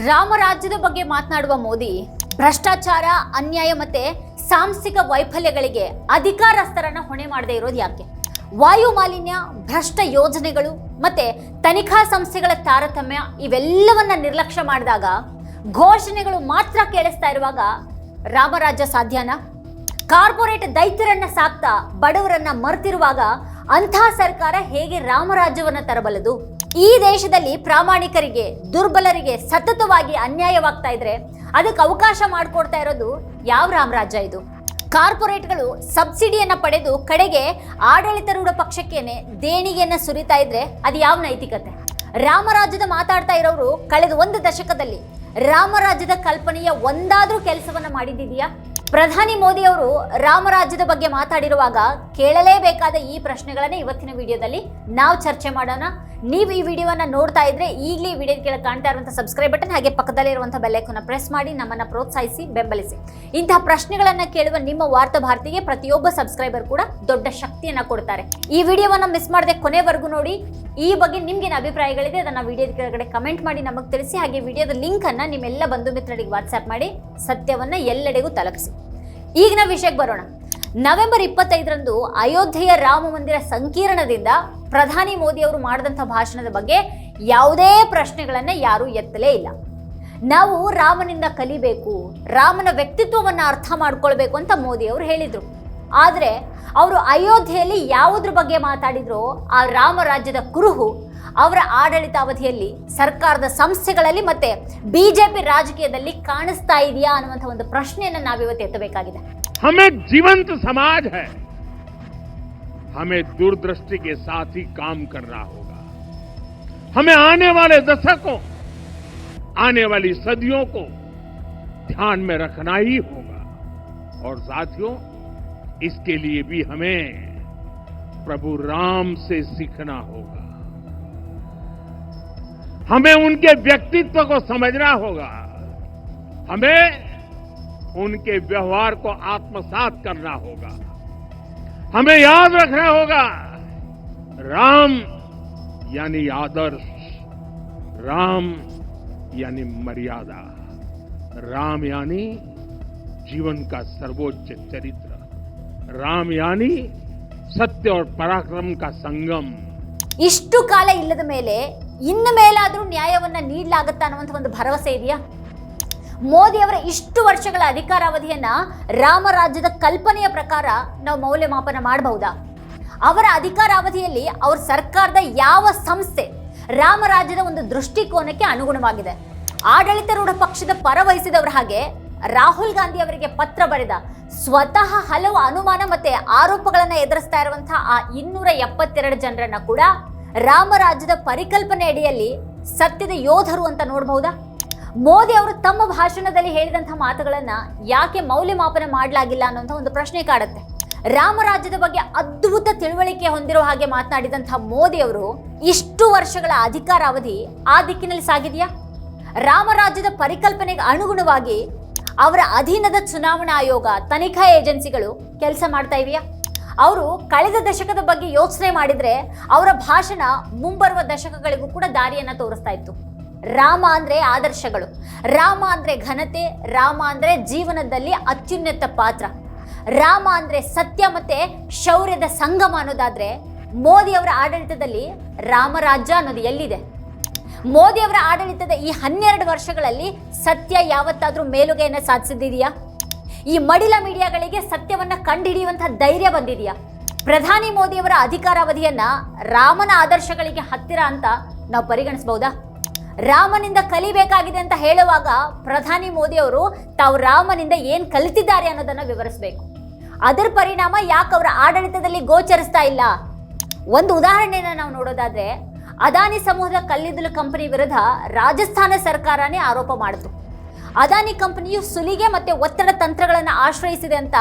ರಾಮರಾಜ್ಯದ ಬಗ್ಗೆ ಮಾತನಾಡುವ ಮೋದಿ ಭ್ರಷ್ಟಾಚಾರ, ಅನ್ಯಾಯ ಮತ್ತೆ ಸಾಂಸ್ಥಿಕ ವೈಫಲ್ಯಗಳಿಗೆ ಅಧಿಕಾರಸ್ಥರನ್ನ ಹೊಣೆ ಮಾಡದೇ ಇರೋದು ಯಾಕೆ? ವಾಯು ಮಾಲಿನ್ಯ, ಭ್ರಷ್ಟ ಯೋಜನೆಗಳು ಮತ್ತೆ ತನಿಖಾ ಸಂಸ್ಥೆಗಳ ತಾರತಮ್ಯ ಇವೆಲ್ಲವನ್ನ ನಿರ್ಲಕ್ಷ್ಯ ಮಾಡಿದಾಗ, ಘೋಷಣೆಗಳು ಮಾತ್ರ ಕೇಳಿಸ್ತಾ ಇರುವಾಗ ರಾಮರಾಜ್ಯ ಸಾಧ್ಯನಾ? ಕಾರ್ಪೊರೇಟ್ ದೈತ್ಯರನ್ನ ಸಾಕ್ತಾ ಬಡವರನ್ನ ಮರ್ತಿರುವಾಗ ಅಂಥ ಸರ್ಕಾರ ಹೇಗೆ ರಾಮರಾಜ್ಯವನ್ನ ತರಬಲ್ಲದು? ಈ ದೇಶದಲ್ಲಿ ಪ್ರಾಮಾಣಿಕರಿಗೆ, ದುರ್ಬಲರಿಗೆ ಸತತವಾಗಿ ಅನ್ಯಾಯವಾಗ್ತಾ ಇದ್ರೆ ಅದಕ್ಕೆ ಅವಕಾಶ ಮಾಡಿಕೊಡ್ತಾ ಇರೋದು ಯಾವ ರಾಮರಾಜ್ಯ ಇದು? ಕಾರ್ಪೊರೇಟ್ಗಳು ಸಬ್ಸಿಡಿಯನ್ನ ಪಡೆದು ಕಡೆಗೆ ಆಡಳಿತಾರೂಢ ಪಕ್ಷಕ್ಕೇನೆ ದೇಣಿಗೆಯನ್ನ ಸುರಿತಾ ಇದ್ರೆ ಅದು ಯಾವ ನೈತಿಕತೆ? ರಾಮರಾಜ್ಯದ ಮಾತಾಡ್ತಾ ಇರೋರು ಕಳೆದ ಒಂದು ದಶಕದಲ್ಲಿ ರಾಮರಾಜ್ಯದ ಕಲ್ಪನೆಯ ಒಂದಾದ್ರೂ ಕೆಲಸವನ್ನ ಮಾಡಿದೆಯಾ? ಪ್ರಧಾನಿ ಮೋದಿ ಅವರು ರಾಮರಾಜ್ಯದ ಬಗ್ಗೆ ಮಾತಾಡಿರುವಾಗ ಕೇಳಲೇಬೇಕಾದ ಈ ಪ್ರಶ್ನೆಗಳನ್ನ ಇವತ್ತಿನ ವಿಡಿಯೋದಲ್ಲಿ ನಾವು ಚರ್ಚೆ ಮಾಡೋಣ. ನೀವು ಈ ವಿಡಿಯೋವನ್ನ ನೋಡ್ತಾ ಇದ್ರೆ ಈಗಲೇ ಈ ವಿಡಿಯೋ ಕೆಳಗೆ ಕಾಣ್ತಾ ಇರುವಂತಹ ಸಬ್ಸ್ಕ್ರೈಬ್ ಬಟನ್ ಹಾಗೆ ಪಕ್ಕದಲ್ಲಿರುವಂತಹ ಬೆಲ್ ಐಕಾನ್ ಪ್ರೆಸ್ ಮಾಡಿ ನಮ್ಮನ್ನ ಪ್ರೋತ್ಸಾಹಿಸಿ ಬೆಂಬಲಿಸಿ. ಇಂತಹ ಪ್ರಶ್ನೆಗಳನ್ನ ಕೇಳುವ ನಿಮ್ಮ ವಾರ್ತಾ ಭಾರತಿಗೆ ಪ್ರತಿಯೊಬ್ಬ ಸಬ್ಸ್ಕ್ರೈಬರ್ ಕೂಡ ದೊಡ್ಡ ಶಕ್ತಿಯನ್ನ ಕೊಡ್ತಾರೆ. ಈ ವಿಡಿಯೋವನ್ನ ಮಿಸ್ ಮಾಡದೆ ಕೊನೆವರೆಗೂ ನೋಡಿ. ಈ ಬಗ್ಗೆ ನಿಮ್ಗೇನು ಅಭಿಪ್ರಾಯಗಳಿದೆ ಅದನ್ನ ವಿಡಿಯೋದ ಕೆಳಗಡೆ ಕಮೆಂಟ್ ಮಾಡಿ ನಮಗೆ ತಿಳಿಸಿ. ಹಾಗೆ ವಿಡಿಯೋದ ಲಿಂಕ್ ಅನ್ನ ನಿಮ್ಮೆಲ್ಲ ಬಂಧು ಮಿತ್ರರಿಗೆ ವಾಟ್ಸ್ಆಪ್ ಮಾಡಿ ಸತ್ಯವನ್ನ ಎಲ್ಲೆಡೆಗೂ ತಲುಪಿಸಿ. ಈಗಿನ ವಿಷಯಕ್ಕೆ ಬರೋಣ. ನವೆಂಬರ್ 25ರಂದು ಅಯೋಧ್ಯೆಯ ರಾಮ ಮಂದಿರ ಸಂಕೀರ್ಣದಿಂದ ಪ್ರಧಾನಿ ಮೋದಿ ಅವರು ಮಾಡಿದಂಥ ಭಾಷಣದ ಬಗ್ಗೆ ಯಾವುದೇ ಪ್ರಶ್ನೆಗಳನ್ನ ಯಾರೂ ಎತ್ತಲೇ ಇಲ್ಲ. ನಾವು ರಾಮನಿಂದ ಕಲಿಬೇಕು, ರಾಮನ ವ್ಯಕ್ತಿತ್ವವನ್ನು ಅರ್ಥ ಮಾಡ್ಕೊಳ್ಬೇಕು ಅಂತ ಮೋದಿ ಅವರು ಹೇಳಿದ್ರು. ಆದರೆ ಅವರು ಅಯೋಧ್ಯೆಯಲ್ಲಿ ಯಾವುದ್ರ ಬಗ್ಗೆ ಮಾತಾಡಿದ್ರೋ ಆ ರಾಮರಾಜ್ಯದ ಕುರುಹು ಅವರ ಆಡಳಿತಾವಧಿಯಲ್ಲಿ ಸರ್ಕಾರದ ಸಂಸ್ಥೆಗಳಲ್ಲಿ ಮತ್ತೆ ಬಿಜೆಪಿ ರಾಜಕೀಯದಲ್ಲಿ ಕಾಣಿಸ್ತಾ ಇದೆಯಾ ಅನ್ನುವಂಥ ಒಂದು ಪ್ರಶ್ನೆಯನ್ನು ನಾವಿವತ್ತು ಎತ್ತಬೇಕಾಗಿದೆ. हमें जीवंत समाज है, हमें दूरदृष्टि के साथ ही काम करना होगा. हमें आने वाले दशकों, आने वाली सदियों को ध्यान में रखना ही होगा. और साथियों, इसके लिए भी हमें प्रभु राम से सीखना होगा. हमें उनके व्यक्तित्व को समझना होगा. हमें उनके व्यवहार को आत्मसात करना होगा. हमें याद रखना होगा, राम यानी आदर्श, राम यानी मर्यादा, राम यानी जीवन का सर्वोच्च चरित्र, राम यानी सत्य और पराक्रम का संगम. ಇಷ್ಟು ಕಾಲ ಇಲ್ಲದ ಮೇಲೆ ಇನ್ನು ಮೇಲಾದರೂ ನ್ಯಾಯವನ್ನ ನೀಡಲಾಗುತ್ತಾ ಅನ್ನುವಂಥ ಒಂದು ಭರವಸೆ ಇದೆಯಾ? ಮೋದಿ ಅವರ ಇಷ್ಟು ವರ್ಷಗಳ ಅಧಿಕಾರಾವಧಿಯನ್ನ ರಾಮರಾಜ್ಯದ ಕಲ್ಪನೆಯ ಪ್ರಕಾರ ನಾವು ಮೌಲ್ಯಮಾಪನ ಮಾಡಬಹುದಾ? ಅವರ ಅಧಿಕಾರಾವಧಿಯಲ್ಲಿ ಅವ್ರ ಸರ್ಕಾರದ ಯಾವ ಸಂಸ್ಥೆ ರಾಮರಾಜ್ಯದ ಒಂದು ದೃಷ್ಟಿಕೋನಕ್ಕೆ ಅನುಗುಣವಾಗಿದೆ? ಆಡಳಿತಾರೂಢ ಪಕ್ಷದ ಪರ ವಹಿಸಿದವರ ಹಾಗೆ ರಾಹುಲ್ ಗಾಂಧಿ ಅವರಿಗೆ ಪತ್ರ ಬರೆದ ಸ್ವತಃ ಹಲವು ಅನುಮಾನ ಮತ್ತೆ ಆರೋಪಗಳನ್ನ ಎದುರಿಸ್ತಾ ಇರುವಂತಹ ಆ 272 ಜನರನ್ನ ಕೂಡ ರಾಮರಾಜ್ಯದ ಪರಿಕಲ್ಪನೆ ಅಡಿಯಲ್ಲಿ ಸತ್ಯದ ಯೋಧರು ಅಂತ ನೋಡಬಹುದಾ? ಮೋದಿ ಅವರು ತಮ್ಮ ಭಾಷಣದಲ್ಲಿ ಹೇಳಿದಂತಹ ಮಾತುಗಳನ್ನ ಯಾಕೆ ಮೌಲ್ಯಮಾಪನ ಮಾಡಲಾಗಿಲ್ಲ ಅನ್ನುವಂಥ ಒಂದು ಪ್ರಶ್ನೆ ಕಾಡುತ್ತೆ. ರಾಮರಾಜ್ಯದ ಬಗ್ಗೆ ಅದ್ಭುತ ತಿಳುವಳಿಕೆ ಹೊಂದಿರೋ ಹಾಗೆ ಮಾತನಾಡಿದಂತಹ ಮೋದಿ ಅವರು ಇಷ್ಟು ವರ್ಷಗಳ ಅಧಿಕಾರಾವಧಿ ಆ ದಿಕ್ಕಿನಲ್ಲಿ ಸಾಗಿದೆಯಾ? ರಾಮರಾಜ್ಯದ ಪರಿಕಲ್ಪನೆಗೆ ಅನುಗುಣವಾಗಿ ಅವರ ಅಧೀನದ ಚುನಾವಣಾ ಆಯೋಗ, ತನಿಖಾ ಏಜೆನ್ಸಿಗಳು ಕೆಲಸ ಮಾಡ್ತಾ ಇವೆಯಾ? ಅವರು ಕಳೆದ ದಶಕದ ಬಗ್ಗೆ ಯೋಚನೆ ಮಾಡಿದ್ರೆ ಅವರ ಭಾಷಣ ಮುಂಬರುವ ದಶಕಗಳಿಗೂ ಕೂಡ ದಾರಿಯನ್ನ ತೋರಿಸ್ತಾ ಇತ್ತು. ರಾಮ ಅಂದ್ರೆ ಆದರ್ಶಗಳು, ರಾಮ ಅಂದ್ರೆ ಘನತೆ, ರಾಮ ಅಂದ್ರೆ ಜೀವನದಲ್ಲಿ ಅತ್ಯುನ್ನತ ಪಾತ್ರ, ರಾಮ ಅಂದ್ರೆ ಸತ್ಯ ಮತ್ತೆ ಶೌರ್ಯದ ಸಂಗಮ ಅನ್ನೋದಾದ್ರೆ ಮೋದಿ ಅವರ ಆಡಳಿತದಲ್ಲಿ ರಾಮರಾಜ್ಯ ಅನ್ನೋದು ಎಲ್ಲಿದೆ? ಮೋದಿ ಅವರ ಆಡಳಿತದ ಈ 12 ವರ್ಷಗಳಲ್ಲಿ ಸತ್ಯ ಯಾವತ್ತಾದ್ರೂ ಮೇಲುಗೆಯನ್ನು ಸಾಧಿಸಿದೆಯಾ? ಈ ಮಡಿಲ ಮೀಡಿಯಾಗಳಿಗೆ ಸತ್ಯವನ್ನ ಕಂಡುಹಿಡಿಯುವಂತಹ ಧೈರ್ಯ ಬಂದಿದೆಯಾ? ಪ್ರಧಾನಿ ಮೋದಿ ಅವರ ಅಧಿಕಾರಾವಧಿಯನ್ನ ರಾಮನ ಆದರ್ಶಗಳಿಗೆ ಹತ್ತಿರ ಅಂತ ನಾವು ಪರಿಗಣಿಸಬಹುದಾ? ರಾಮನಿಂದ ಕಲಿಬೇಕಾಗಿದೆ ಅಂತ ಹೇಳುವಾಗ ಪ್ರಧಾನಿ ಮೋದಿ ಅವರು ತಾವು ರಾಮನಿಂದ ಏನ್ ಕಲಿತಿದ್ದಾರೆ ಅನ್ನೋದನ್ನ ವಿವರಿಸಬೇಕು. ಅದರ ಪರಿಣಾಮ ಯಾಕೆ ಅವರ ಆಡಳಿತದಲ್ಲಿ ಗೋಚರಿಸ್ತಾ ಇಲ್ಲ? ಒಂದು ಉದಾಹರಣೆಯನ್ನ ನಾವು ನೋಡೋದಾದ್ರೆ, ಅದಾನಿ ಸಮೂಹದ ಕಲ್ಲಿದ್ದಲು ಕಂಪನಿ ವಿರುದ್ಧ ರಾಜಸ್ಥಾನ ಸರ್ಕಾರನೇ ಆರೋಪ ಮಾಡಿತು. ಅದಾನಿ ಕಂಪನಿಯು ಸುಲಿಗೆ ಮತ್ತೆ ಒತ್ತಡ ತಂತ್ರಗಳನ್ನು ಆಶ್ರಯಿಸಿದೆ ಅಂತ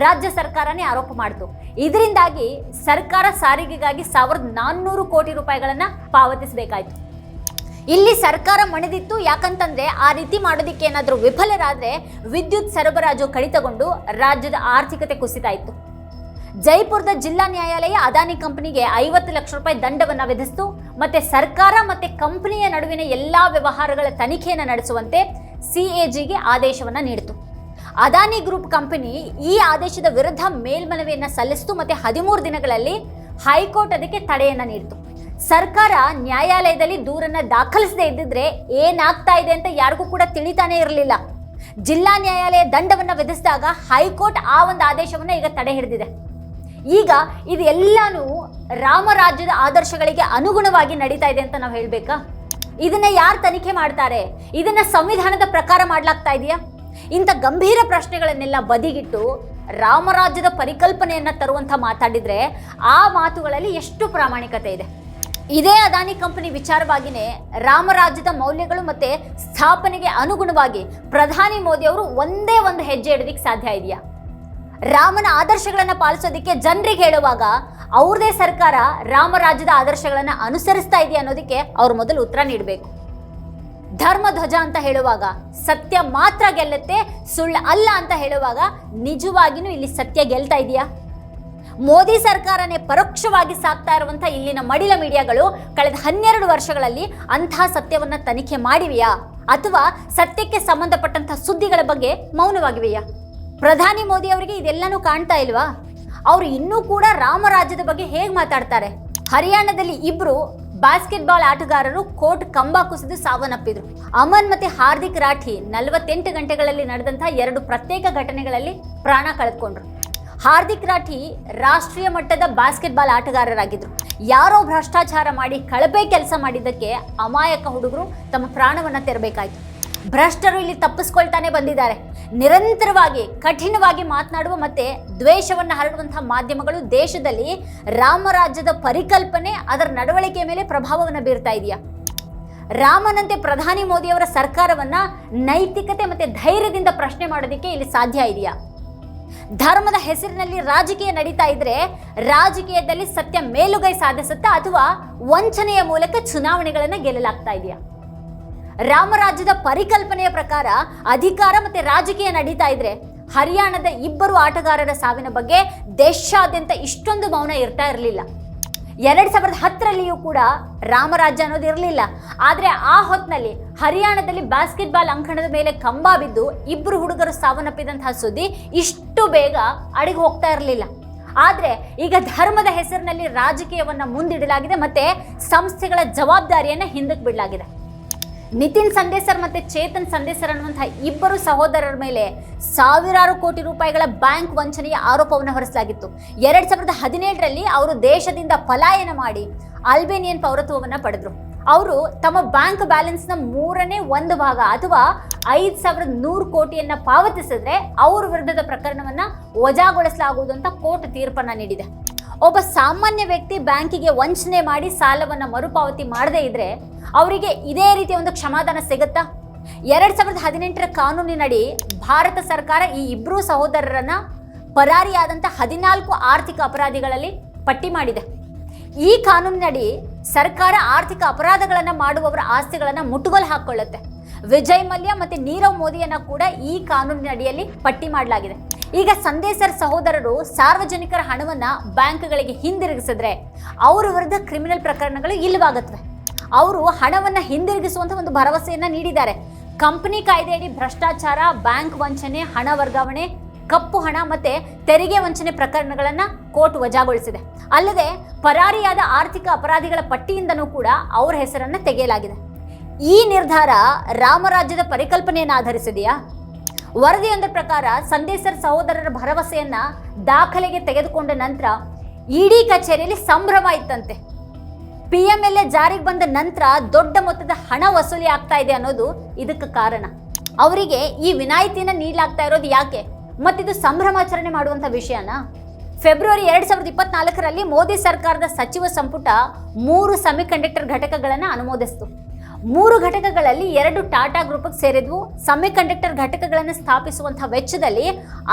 ರಾಜ್ಯ ಸರ್ಕಾರನೇ ಆರೋಪ ಮಾಡಿತು. ಇದರಿಂದಾಗಿ ಸರ್ಕಾರ ಸಾರಿಗೆಗಾಗಿ 1400 ಕೋಟಿ ರೂಪಾಯಿಗಳನ್ನ ಪಾವತಿಸಬೇಕಾಯಿತು. ಇಲ್ಲಿ ಸರ್ಕಾರ ಮಣಿದಿತ್ತು. ಯಾಕಂತಂದ್ರೆ ಆ ರೀತಿ ಮಾಡೋದಕ್ಕೆ ಏನಾದರೂ ವಿಫಲರಾದ್ರೆ ವಿದ್ಯುತ್ ಸರಬರಾಜು ಕಡಿತಗೊಂಡು ರಾಜ್ಯದ ಆರ್ಥಿಕತೆ ಕುಸಿತಾ ಇತ್ತು. ಜೈಪುರದ ಜಿಲ್ಲಾ ನ್ಯಾಯಾಲಯ ಅದಾನಿ ಕಂಪನಿಗೆ 50 ಲಕ್ಷ ರೂಪಾಯಿ ದಂಡವನ್ನು ವಿಧಿಸಿತು ಮತ್ತೆ ಸರ್ಕಾರ ಮತ್ತೆ ಕಂಪನಿಯ ನಡುವಿನ ಎಲ್ಲಾ ವ್ಯವಹಾರಗಳ ತನಿಖೆಯನ್ನು ನಡೆಸುವಂತೆ ಸಿಎಜಿಗೆ ಆದೇಶವನ್ನ ನೀಡಿತು. ಅದಾನಿ ಗ್ರೂಪ್ ಕಂಪನಿ ಈ ಆದೇಶದ ವಿರುದ್ಧ ಮೇಲ್ಮನವಿಯನ್ನ ಸಲ್ಲಿಸಿತು ಮತ್ತೆ 13 ದಿನಗಳಲ್ಲಿ ಹೈಕೋರ್ಟ್ ಅದಕ್ಕೆ ತಡೆಯನ್ನ ನೀಡಿತು. ಸರ್ಕಾರ ನ್ಯಾಯಾಲಯದಲ್ಲಿ ದೂರನ್ನ ದಾಖಲಿಸದೇ ಇದ್ದಿದ್ರೆ ಏನಾಗ್ತಾ ಇದೆ ಅಂತ ಯಾರಿಗೂ ಕೂಡ ತಿಳಿತಾನೆ ಇರಲಿಲ್ಲ. ಜಿಲ್ಲಾ ನ್ಯಾಯಾಲಯ ದಂಡವನ್ನ ವಿಧಿಸಿದಾಗ ಹೈಕೋರ್ಟ್ ಆ ಒಂದು ಆದೇಶವನ್ನ ಈಗ ತಡೆ ಹಿಡಿದಿದೆ. ಈಗ ಇದು ಎಲ್ಲಾನು ರಾಮರಾಜ್ಯದ ಆದರ್ಶಗಳಿಗೆ ಅನುಗುಣವಾಗಿ ನಡೀತಾ ಇದೆ ಅಂತ ನಾವು ಹೇಳ್ಬೇಕಾ? ಇದನ್ನ ಯಾರು ತನಿಖೆ ಮಾಡ್ತಾರೆ? ಇದನ್ನ ಸಂವಿಧಾನದ ಪ್ರಕಾರ ಮಾಡ್ಲಾಗ್ತಾ ಇದೆಯಾ? ಇಂಥ ಗಂಭೀರ ಪ್ರಶ್ನೆಗಳನ್ನೆಲ್ಲ ಬದಿಗಿಟ್ಟು ರಾಮರಾಜ್ಯದ ಪರಿಕಲ್ಪನೆಯನ್ನ ತರುವಂತ ಮಾತಾಡಿದ್ರೆ ಆ ಮಾತುಗಳಲ್ಲಿ ಎಷ್ಟು ಪ್ರಾಮಾಣಿಕತೆ ಇದೆ? ಇದೇ ಅದಾನಿ ಕಂಪನಿ ವಿಚಾರವಾಗಿನೇ ರಾಮರಾಜ್ಯದ ಮೌಲ್ಯಗಳು ಮತ್ತೆ ಸ್ಥಾಪನೆಗೆ ಅನುಗುಣವಾಗಿ ಪ್ರಧಾನಿ ಮೋದಿ ಅವರು ಒಂದೇ ಒಂದು ಹೆಜ್ಜೆ ಇಡೋದಿಕ್ಕೆ ಸಾಧ್ಯ ಇದೆಯಾ? ರಾಮನ ಆದರ್ಶಗಳನ್ನ ಪಾಲಿಸೋದಕ್ಕೆ ಜನರಿಗೆ ಹೇಳುವಾಗ ಅವ್ರದೇ ಸರ್ಕಾರ ರಾಮರಾಜ್ಯದ ಆದರ್ಶಗಳನ್ನ ಅನುಸರಿಸ್ತಾ ಇದೆಯಾ ಅನ್ನೋದಕ್ಕೆ ಅವ್ರು ಮೊದಲು ಉತ್ತರ ನೀಡಬೇಕು. ಧರ್ಮ ಧ್ವಜ ಅಂತ ಹೇಳುವಾಗ ಸತ್ಯ ಮಾತ್ರ ಗೆಲ್ಲುತ್ತೆ, ಸುಳ್ಳು ಅಲ್ಲ ಅಂತ ಹೇಳುವಾಗ ನಿಜವಾಗಿನೂ ಇಲ್ಲಿ ಸತ್ಯ ಗೆಲ್ತಾ ಇದೆಯಾ? ಮೋದಿ ಸರ್ಕಾರನೇ ಪರೋಕ್ಷವಾಗಿ ಸಾಕ್ತಾ ಇರುವಂಥ ಇಲ್ಲಿನ ಮಡಿಲ ಮೀಡಿಯಾಗಳು ಕಳೆದ 12 ವರ್ಷಗಳಲ್ಲಿ ಅಂತಹ ಸತ್ಯವನ್ನ ತನಿಖೆ ಮಾಡಿವೆಯಾ? ಅಥವಾ ಸತ್ಯಕ್ಕೆ ಸಂಬಂಧಪಟ್ಟಂತಹ ಸುದ್ದಿಗಳ ಬಗ್ಗೆ ಮೌನವಾಗಿವೆಯಾ? ಪ್ರಧಾನಿ ಮೋದಿ ಅವರಿಗೆ ಇದೆಲ್ಲನೂ ಕಾಣ್ತಾ ಇಲ್ವಾ? ಅವರು ಇನ್ನೂ ಕೂಡ ರಾಮರಾಜ್ಯದ ಬಗ್ಗೆ ಹೇಗೆ ಮಾತಾಡ್ತಾರೆ? ಹರಿಯಾಣದಲ್ಲಿ ಇಬ್ರು ಬಾಸ್ಕೆಟ್ಬಾಲ್ ಆಟಗಾರರು ಕೋರ್ಟ್ ಕಂಬ ಕುಸಿದು ಸಾವನ್ನಪ್ಪಿದ್ರು. ಅಮನ್ ಮತ್ತೆ ಹಾರ್ದಿಕ್ ರಾಠಿ 48 ಗಂಟೆಗಳಲ್ಲಿ ನಡೆದಂತಹ 2 ಪ್ರತ್ಯೇಕ ಘಟನೆಗಳಲ್ಲಿ ಪ್ರಾಣ ಕಳೆದುಕೊಂಡ್ರು. ಹಾರ್ದಿಕ್ ರಾಠಿ ರಾಷ್ಟ್ರೀಯ ಮಟ್ಟದ ಬಾಸ್ಕೆಟ್ಬಾಲ್ ಆಟಗಾರರಾಗಿದ್ರು. ಯಾರೋ ಭ್ರಷ್ಟಾಚಾರ ಮಾಡಿ ಕಳಪೆ ಕೆಲಸ ಮಾಡಿದ್ದಕ್ಕೆ ಅಮಾಯಕ ಹುಡುಗರು ತಮ್ಮ ಪ್ರಾಣವನ್ನ ತೆರಬೇಕಾಯ್ತು. ಭ್ರಷ್ಟರು ಇಲ್ಲಿ ತಪ್ಪಿಸ್ಕೊಳ್ತಾನೆ ಬಂದಿದ್ದಾರೆ. ನಿರಂತರವಾಗಿ ಕಠಿಣವಾಗಿ ಮಾತನಾಡುವ ಮತ್ತೆ ದ್ವೇಷವನ್ನು ಹರಡುವಂತಹ ಮಾಧ್ಯಮಗಳು ದೇಶದಲ್ಲಿ ರಾಮರಾಜ್ಯದ ಪರಿಕಲ್ಪನೆ ಅದರ ನಡವಳಿಕೆ ಮೇಲೆ ಪ್ರಭಾವವನ್ನು ಬೀರ್ತಾ ಇದೆಯಾ? ರಾಮನಂತೆ ಪ್ರಧಾನಿ ಮೋದಿಯವರ ಸರ್ಕಾರವನ್ನ ನೈತಿಕತೆ ಮತ್ತೆ ಧೈರ್ಯದಿಂದ ಪ್ರಶ್ನೆ ಮಾಡೋದಕ್ಕೆ ಇಲ್ಲಿ ಸಾಧ್ಯ ಇದೆಯಾ? ಧರ್ಮದ ಹೆಸರಿನಲ್ಲಿ ರಾಜಕೀಯ ನಡೀತಾ ಇದ್ರೆ ರಾಜಕೀಯದಲ್ಲಿ ಸತ್ಯ ಮೇಲುಗೈ ಸಾಧಿಸುತ್ತಾ ಅಥವಾ ವಂಚನೆಯ ಮೂಲಕ ಚುನಾವಣೆಗಳನ್ನ ಗೆಲ್ಲಲಾಗ್ತಾ ಇದೆಯಾ? ರಾಮರಾಜ್ಯದ ಪರಿಕಲ್ಪನೆಯ ಪ್ರಕಾರ ಅಧಿಕಾರ ಮತ್ತೆ ರಾಜಕೀಯ ನಡೀತಾ ಇದ್ರೆ ಹರಿಯಾಣದ 2 ಆಟಗಾರರ ಸಾವಿನ ಬಗ್ಗೆ ದೇಶಾದ್ಯಂತ ಇಷ್ಟೊಂದು ಮೌನ ಇರ್ತಾ ಇರಲಿಲ್ಲ. 2010ರಲ್ಲಿಯೂ ಕೂಡ ರಾಮರಾಜ್ಯ ಅನ್ನೋದು ಇರಲಿಲ್ಲ. ಆದರೆ ಆ ಹೊತ್ತಿನಲ್ಲಿ ಹರಿಯಾಣದಲ್ಲಿ ಬಾಸ್ಕೆಟ್ಬಾಲ್ ಅಂಕಣದ ಮೇಲೆ ಕಂಬ ಬಿದ್ದು 2 ಹುಡುಗರು ಸಾವನ್ನಪ್ಪಿದಂತಹ ಸುದ್ದಿ ಇಷ್ಟು ಬೇಗ ಅಡಿಗೆ ಹೋಗ್ತಾ ಇರಲಿಲ್ಲ. ಆದರೆ ಈಗ ಧರ್ಮದ ಹೆಸರಿನಲ್ಲಿ ರಾಜಕೀಯವನ್ನ ಮುಂದಿಡಲಾಗಿದೆ ಮತ್ತೆ ಸಂಸ್ಥೆಗಳ ಜವಾಬ್ದಾರಿಯನ್ನ ಹಿಂದಕ್ಕೆ ಬಿಡಲಾಗಿದೆ. ನಿತಿನ್ ಸಂದೇಸರ್ ಮತ್ತೆ ಚೇತನ್ ಸಂದೇಸರ್ ಅನ್ನುವಂತಹ 2 ಸಹೋದರರ ಮೇಲೆ ಸಾವಿರಾರು ಕೋಟಿ ರೂಪಾಯಿಗಳ ಬ್ಯಾಂಕ್ ವಂಚನೆಯ ಆರೋಪವನ್ನು ಹೊರಿಸಲಾಗಿತ್ತು. 2017ರಲ್ಲಿ ಅವರು ದೇಶದಿಂದ ಪಲಾಯನ ಮಾಡಿ ಅಲ್ಬೇನಿಯನ್ ಪೌರತ್ವವನ್ನು ಪಡೆದ್ರು. ಅವರು ತಮ್ಮ ಬ್ಯಾಂಕ್ ಬ್ಯಾಲೆನ್ಸ್ನ 1/3 ಭಾಗ ಅಥವಾ 5100 ಕೋಟಿಯನ್ನ ಪಾವತಿಸಿದ್ರೆ ಅವರ ವಿರುದ್ಧದ ಪ್ರಕರಣವನ್ನ ವಜಾಗೊಳಿಸಲಾಗುವುದು ಅಂತ ಕೋರ್ಟ್ ತೀರ್ಪನ್ನ ನೀಡಿದೆ. ಒಬ್ಬ ಸಾಮಾನ್ಯ ವ್ಯಕ್ತಿ ಬ್ಯಾಂಕಿಗೆ ವಂಚನೆ ಮಾಡಿ ಸಾಲವನ್ನ ಮರುಪಾವತಿ ಮಾಡದೇ ಇದ್ರೆ ಅವರಿಗೆ ಇದೇ ರೀತಿಯ ಒಂದು ಕ್ಷಮಾದಾನ ಸಿಗುತ್ತಾ? 2018ರ ಕಾನೂನಿನಡಿ ಭಾರತ ಸರ್ಕಾರ ಈ 2 ಸಹೋದರರನ್ನ ಪರಾರಿಯಾದಂಥ 14 ಆರ್ಥಿಕ ಅಪರಾಧಿಗಳಲ್ಲಿ ಪಟ್ಟಿ ಮಾಡಿದೆ. ಈ ಕಾನೂನಿನಡಿ ಸರ್ಕಾರ ಆರ್ಥಿಕ ಅಪರಾಧಗಳನ್ನ ಮಾಡುವವರ ಆಸ್ತಿಗಳನ್ನ ಮುಟ್ಟುಗೋಲು ಹಾಕೊಳ್ಳುತ್ತೆ. ವಿಜಯ್ ಮಲ್ಯ ಮತ್ತೆ ನೀರವ್ ಮೋದಿಯನ್ನ ಕೂಡ ಈ ಕಾನೂನಿನಡಿಯಲ್ಲಿ ಪಟ್ಟಿ ಮಾಡಲಾಗಿದೆ. ಈಗ ಸಂದೇಸರ್ ಸಹೋದರರು ಸಾರ್ವಜನಿಕರ ಹಣವನ್ನ ಬ್ಯಾಂಕ್ಗಳಿಗೆ ಹಿಂದಿರುಗಿಸಿದ್ರೆ ಅವರ ವಿರುದ್ಧ ಕ್ರಿಮಿನಲ್ ಪ್ರಕರಣಗಳು ಇಲ್ಲವಾಗುತ್ತವೆ. ಅವರು ಹಣವನ್ನ ಹಿಂದಿರುಗಿಸುವಂತ ಒಂದು ಭರವಸೆಯನ್ನ ನೀಡಿದ್ದಾರೆ. ಕಂಪನಿ ಕಾಯ್ದೆಯಡಿ ಭ್ರಷ್ಟಾಚಾರ, ಬ್ಯಾಂಕ್ ವಂಚನೆ, ಹಣ ವರ್ಗಾವಣೆ, ಕಪ್ಪು ಹಣ ಮತ್ತೆ ತೆರಿಗೆ ವಂಚನೆ ಪ್ರಕರಣಗಳನ್ನ ಕೋರ್ಟ್ ವಜಾಗೊಳಿಸಿದೆ. ಅಲ್ಲದೆ ಪರಾರಿಯಾದ ಆರ್ಥಿಕ ಅಪರಾಧಿಗಳ ಪಟ್ಟಿಯಿಂದನೂ ಕೂಡ ಅವರ ಹೆಸರನ್ನ ತೆಗೆಯಲಾಗಿದೆ. ಈ ನಿರ್ಧಾರ ರಾಮರಾಜ್ಯದ ಪರಿಕಲ್ಪನೆಯನ್ನು ಆಧರಿಸಿದೆಯಾ? ವರದಿಯೊಂದರ ಪ್ರಕಾರ ಸಂದೇಸರ್ ಸಹೋದರರ ಭರವಸೆಯನ್ನ ದಾಖಲೆಗೆ ತೆಗೆದುಕೊಂಡ ನಂತರ ಇಡಿ ಕಚೇರಿಯಲ್ಲಿ ಸಂಭ್ರಮ ಇತ್ತಂತೆ. PMLA ಜಾರಿಗೆ ಬಂದ ನಂತರ ದೊಡ್ಡ ಮೊತ್ತದ ಹಣ ವಸೂಲಿ ಆಗ್ತಾ ಇದೆ ಅನ್ನೋದು ಇದಕ್ಕೆ ಕಾರಣ. ಅವರಿಗೆ ಈ ವಿನಾಯಿತಿಯನ್ನು ನೀಡಲಾಗ್ತಾ ಇರೋದು ಯಾಕೆ? ಮತ್ತಿದು ಸಂಭ್ರಮಾಚರಣೆ ಮಾಡುವಂಥ ವಿಷಯನಾ? ಫೆಬ್ರವರಿ 2024ರಲ್ಲಿ ಮೋದಿ ಸರ್ಕಾರದ ಸಚಿವ ಸಂಪುಟ 3 ಸೆಮಿಕಂಡಕ್ಟರ್ ಘಟಕಗಳನ್ನು ಅನುಮೋದಿಸಿತು. 3 ಘಟಕಗಳಲ್ಲಿ 2 ಟಾಟಾ ಗ್ರೂಪ್ಗೆ ಸೇರಿದ್ವು. ಸೆಮಿಕಂಡಕ್ಟರ್ ಘಟಕಗಳನ್ನು ಸ್ಥಾಪಿಸುವಂತಹ ವೆಚ್ಚದಲ್ಲಿ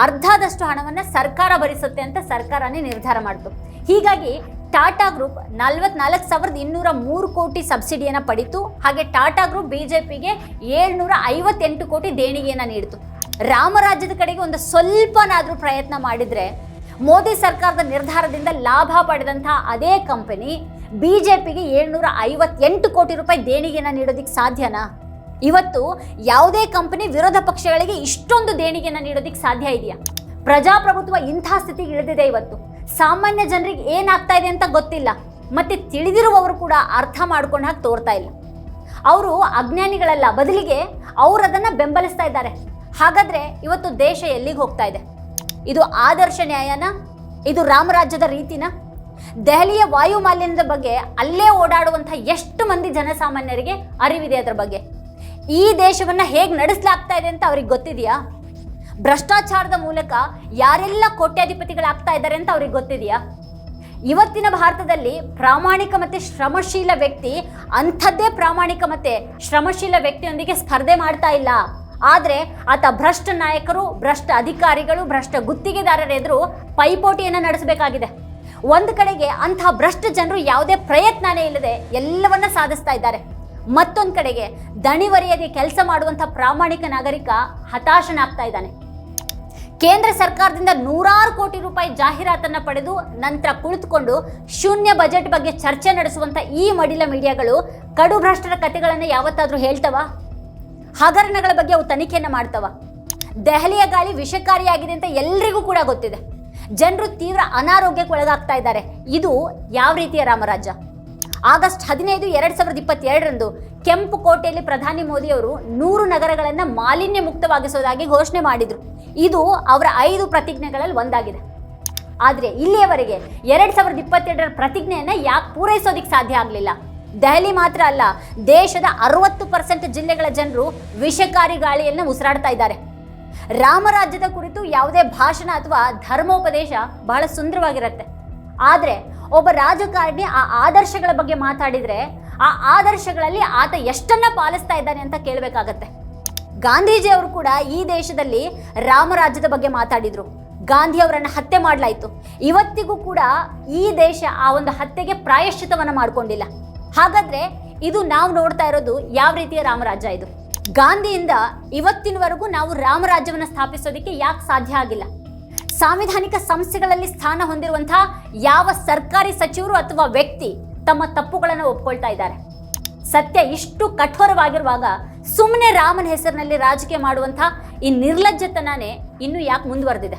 ಅರ್ಧದಷ್ಟು ಹಣವನ್ನು ಸರ್ಕಾರ ಭರಿಸುತ್ತೆ ಅಂತ ಸರ್ಕಾರನೇ ನಿರ್ಧಾರ ಮಾಡಿತು. ಹೀಗಾಗಿ ಟಾಟಾ ಗ್ರೂಪ್ 44,203 ಕೋಟಿ ಸಬ್ಸಿಡಿಯನ್ನು ಪಡಿತು. ಹಾಗೆ ಟಾಟಾ ಗ್ರೂಪ್ ಬಿಜೆಪಿಗೆ 758 ಕೋಟಿ ದೇಣಿಗೆಯನ್ನು ನೀಡಿತು. ರಾಮರಾಜ್ಯದ ಕಡೆಗೆ ಒಂದು ಸ್ವಲ್ಪನಾದರೂ ಪ್ರಯತ್ನ ಮಾಡಿದ್ರೆ ಮೋದಿ ಸರ್ಕಾರದ ನಿರ್ಧಾರದಿಂದ ಲಾಭ ಪಡೆದಂತಹ ಅದೇ ಕಂಪನಿ ಬಿಜೆಪಿಗೆ 758 ಕೋಟಿ ರೂಪಾಯಿ ದೇಣಿಗೆನ ನೀಡೋದಕ್ಕೆ ಸಾಧ್ಯನಾ? ಇವತ್ತು ಯಾವುದೇ ಕಂಪನಿ ವಿರೋಧ ಪಕ್ಷಗಳಿಗೆ ಇಷ್ಟೊಂದು ದೇಣಿಗೆನ ನೀಡೋದಕ್ಕೆ ಸಾಧ್ಯ ಇದೆಯಾ? ಪ್ರಜಾಪ್ರಭುತ್ವ ಇಂಥ ಸ್ಥಿತಿಗೆ ಇಳಿದಿದೆ. ಇವತ್ತು ಸಾಮಾನ್ಯ ಜನರಿಗೆ ಏನಾಗ್ತಾ ಇದೆ ಅಂತ ಗೊತ್ತಿಲ್ಲ, ಮತ್ತೆ ತಿಳಿದಿರುವವರು ಕೂಡ ಅರ್ಥ ಮಾಡ್ಕೊಂಡ ಹಾಗೆ ತೋರ್ತಾ ಇಲ್ಲ. ಅವರು ಅಜ್ಞಾನಿಗಳಲ್ಲ, ಬದಲಿಗೆ ಅವರು ಅದನ್ನ ಬೆಂಬಲಿಸ್ತಾ ಇದ್ದಾರೆ. ಹಾಗಾದ್ರೆ ಇವತ್ತು ದೇಶ ಎಲ್ಲಿಗೆ ಹೋಗ್ತಾ ಇದೆ? ಇದು ಆದರ್ಶ ನ್ಯಾಯನ? ಇದು ರಾಮರಾಜ್ಯದ ರೀತಿನ? ದೆಹಲಿಯ ವಾಯು ಮಾಲಿನ್ಯದ ಬಗ್ಗೆ ಅಲ್ಲೇ ಓಡಾಡುವಂಥ ಎಷ್ಟು ಮಂದಿ ಜನಸಾಮಾನ್ಯರಿಗೆ ಅರಿವಿದೆ ಅದರ ಬಗ್ಗೆ? ಈ ದೇಶವನ್ನ ಹೇಗೆ ನಡೆಸಲಾಗ್ತಾ ಇದೆ ಅಂತ ಅವ್ರಿಗೆ ಗೊತ್ತಿದೆಯಾ? ಭ್ರಷ್ಟಾಚಾರದ ಮೂಲಕ ಯಾರೆಲ್ಲ ಕೋಟ್ಯಾಧಿಪತಿಗಳಾಗ್ತಾ ಇದ್ದಾರೆ ಅಂತ ಅವ್ರಿಗೆ ಗೊತ್ತಿದೆಯಾ? ಇವತ್ತಿನ ಭಾರತದಲ್ಲಿ ಪ್ರಾಮಾಣಿಕ ಮತ್ತೆ ಶ್ರಮಶೀಲ ವ್ಯಕ್ತಿ ಅಂಥದ್ದೇ ಪ್ರಾಮಾಣಿಕ ಮತ್ತೆ ಶ್ರಮಶೀಲ ವ್ಯಕ್ತಿಯೊಂದಿಗೆ ಸ್ಪರ್ಧೆ ಮಾಡ್ತಾ ಇಲ್ಲ. ಆದರೆ ಆತ ಭ್ರಷ್ಟ ನಾಯಕರು, ಭ್ರಷ್ಟ ಅಧಿಕಾರಿಗಳು, ಭ್ರಷ್ಟ ಗುತ್ತಿಗೆದಾರರೆದುರು ಪೈಪೋಟಿಯನ್ನು ನಡೆಸಬೇಕಾಗಿದೆ. ಒಂದು ಕಡೆಗೆ ಅಂಥ ಭ್ರಷ್ಟ ಜನರು ಯಾವುದೇ ಪ್ರಯತ್ನನೇ ಇಲ್ಲದೆ ಎಲ್ಲವನ್ನ ಸಾಧಿಸ್ತಾ ಇದ್ದಾರೆ. ಮತ್ತೊಂದು ಕಡೆಗೆ ದಣಿವರಿಯದೆ ಕೆಲಸ ಮಾಡುವಂಥ ಪ್ರಾಮಾಣಿಕ ನಾಗರಿಕ ಹತಾಶನಾಗ್ತಾ ಇದ್ದಾನೆ. ಕೇಂದ್ರ ಸರ್ಕಾರದಿಂದ ನೂರಾರು ಕೋಟಿ ರೂಪಾಯಿ ಜಾಹೀರಾತನ್ನು ಪಡೆದು ನಂತರ ಕುಳಿತುಕೊಂಡು ಶೂನ್ಯ ಬಜೆಟ್ ಬಗ್ಗೆ ಚರ್ಚೆ ನಡೆಸುವಂಥ ಈ ಮಡಿಲ ಮೀಡಿಯಾಗಳು ಕಡು ಭ್ರಷ್ಟರ ಕಥೆಗಳನ್ನು ಯಾವತ್ತಾದರೂ ಹೇಳ್ತವ? ಹಗರಣಗಳ ಬಗ್ಗೆ ಅವು ತನಿಖೆಯನ್ನು ಮಾಡ್ತವ? ದೆಹಲಿಯ ಗಾಳಿ ವಿಷಕಾರಿಯಾಗಿದೆ ಅಂತ ಎಲ್ರಿಗೂ ಕೂಡ ಗೊತ್ತಿದೆ. ಜನರು ತೀವ್ರ ಅನಾರೋಗ್ಯಕ್ಕೆ ಒಳಗಾಗ್ತಾ ಇದ್ದಾರೆ. ಇದು ಯಾವ ರೀತಿಯ ರಾಮರಾಜ್ಯ? ಆಗಸ್ಟ್ 15, 2022ರಂದು ಕೆಂಪು ಕೋಟೆಯಲ್ಲಿ ಪ್ರಧಾನಿ ಮೋದಿಯವರು 100 ನಗರಗಳನ್ನು ಮಾಲಿನ್ಯ ಮುಕ್ತವಾಗಿಸೋದಾಗಿ ಘೋಷಣೆ ಮಾಡಿದ್ರು. ಇದು ಅವರ 5 ಪ್ರತಿಜ್ಞೆಗಳಲ್ಲಿ ಒಂದಾಗಿದೆ. ಆದರೆ ಇಲ್ಲಿಯವರೆಗೆ 2022ರ ಪ್ರತಿಜ್ಞೆಯನ್ನು ಯಾಕೆ ಪೂರೈಸೋದಿಕ್ಕೆ ಸಾಧ್ಯ ಆಗಲಿಲ್ಲ? ದೆಹಲಿ ಮಾತ್ರ ಅಲ್ಲ, ದೇಶದ 60% ಜಿಲ್ಲೆಗಳ ಜನರು ವಿಷಕಾರಿ ಗಾಳಿಯನ್ನು ಉಸಿರಾಡ್ತಾ ಇದ್ದಾರೆ. ರಾಮರಾಜ್ಯದ ಕುರಿತು ಯಾವುದೇ ಭಾಷಣ ಅಥವಾ ಧರ್ಮೋಪದೇಶ ಬಹಳ ಸುಂದರವಾಗಿರುತ್ತೆ. ಆದರೆ ಒಬ್ಬ ರಾಜಕಾರಣಿ ಆ ಆದರ್ಶಗಳ ಬಗ್ಗೆ ಮಾತಾಡಿದರೆ ಆ ಆದರ್ಶಗಳಲ್ಲಿ ಆತ ಎಷ್ಟನ್ನ ಪಾಲಿಸ್ತಾ ಇದ್ದಾನೆ ಅಂತ ಕೇಳಬೇಕಾಗತ್ತೆ. ಗಾಂಧೀಜಿ ಅವರು ಕೂಡ ಈ ದೇಶದಲ್ಲಿ ರಾಮರಾಜ್ಯದ ಬಗ್ಗೆ ಮಾತಾಡಿದ್ರು. ಗಾಂಧಿ ಅವರನ್ನು ಹತ್ಯೆ ಮಾಡಲಾಯಿತು. ಇವತ್ತಿಗೂ ಕೂಡ ಈ ದೇಶ ಆ ಒಂದು ಹತ್ಯೆಗೆ ಪ್ರಾಯಶ್ಚಿತವನ್ನ ಮಾಡಿಕೊಂಡಿಲ್ಲ. ಹಾಗಾದ್ರೆ ಇದು ನಾವು ನೋಡ್ತಾ ಇರೋದು ಯಾವ ರೀತಿಯ ರಾಮರಾಜ್ಯ? ಇದು ಗಾಂಧಿಯಿಂದ ಇವತ್ತಿನವರೆಗೂ ನಾವು ರಾಮರಾಜ್ಯವನ್ನು ಸ್ಥಾಪಿಸೋದಕ್ಕೆ ಯಾಕೆ ಸಾಧ್ಯ ಆಗಿಲ್ಲ? ಸಾಂವಿಧಾನಿಕ ಸಂಸ್ಥೆಗಳಲ್ಲಿ ಸ್ಥಾನ ಹೊಂದಿರುವಂತಹ ಯಾವ ಸರ್ಕಾರಿ ಸಚಿವರು ಅಥವಾ ವ್ಯಕ್ತಿ ತಮ್ಮ ತಪ್ಪುಗಳನ್ನು ಒಪ್ಕೊಳ್ತಾ ಇದ್ದಾರೆ? ಸತ್ಯ ಇಷ್ಟು ಕಠೋರವಾಗಿರುವಾಗ ಸುಮ್ಮನೆ ರಾಮನ ಹೆಸರಿನಲ್ಲಿ ರಾಜಕೀಯ ಮಾಡುವಂತಹ ಈ ನಿರ್ಲಜ್ಜತನನೇ ಇನ್ನೂ ಯಾಕೆ ಮುಂದುವರೆದಿದೆ?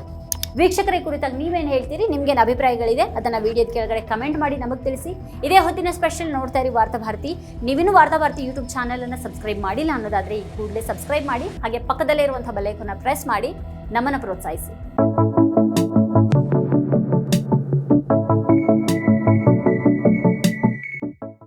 ವೀಕ್ಷಕರ ಕುರಿತಾಗಿ ನೀವೇನು ಹೇಳ್ತೀರಿ? ನಿಮ್ಗೇನು ಅಭಿಪ್ರಾಯಗಳಿದೆ ಅದನ್ನು ವಿಡಿಯೋದ ಕೆಳಗಡೆ ಕಮೆಂಟ್ ಮಾಡಿ ನಮಗೆ ತಿಳಿಸಿ. ಇದೇ ಹೊತ್ತಿನ ಸ್ಪೆಷಲ್ ನೋಡ್ತಾ ಇರಿ ವಾರ್ತಾಭಾರತಿ. ನೀವಿನ್ನೂ ವಾರ್ತಾಭಾರತಿ ಯೂಟ್ಯೂಬ್ ಚಾನಲನ್ನು ಸಬ್ಸ್ಕ್ರೈಬ್ ಮಾಡಿಲ್ಲ ಅನ್ನೋದಾದರೆ ಈ ಕೂಡಲೇ ಸಬ್ಸ್ಕ್ರೈಬ್ ಮಾಡಿ, ಹಾಗೆ ಪಕ್ಕದಲ್ಲೇ ಇರುವಂಥ ಬೆಲ್ ಐಕಾನ್ನ ಪ್ರೆಸ್ ಮಾಡಿ ನಮ್ಮನ್ನು ಪ್ರೋತ್ಸಾಹಿಸಿ.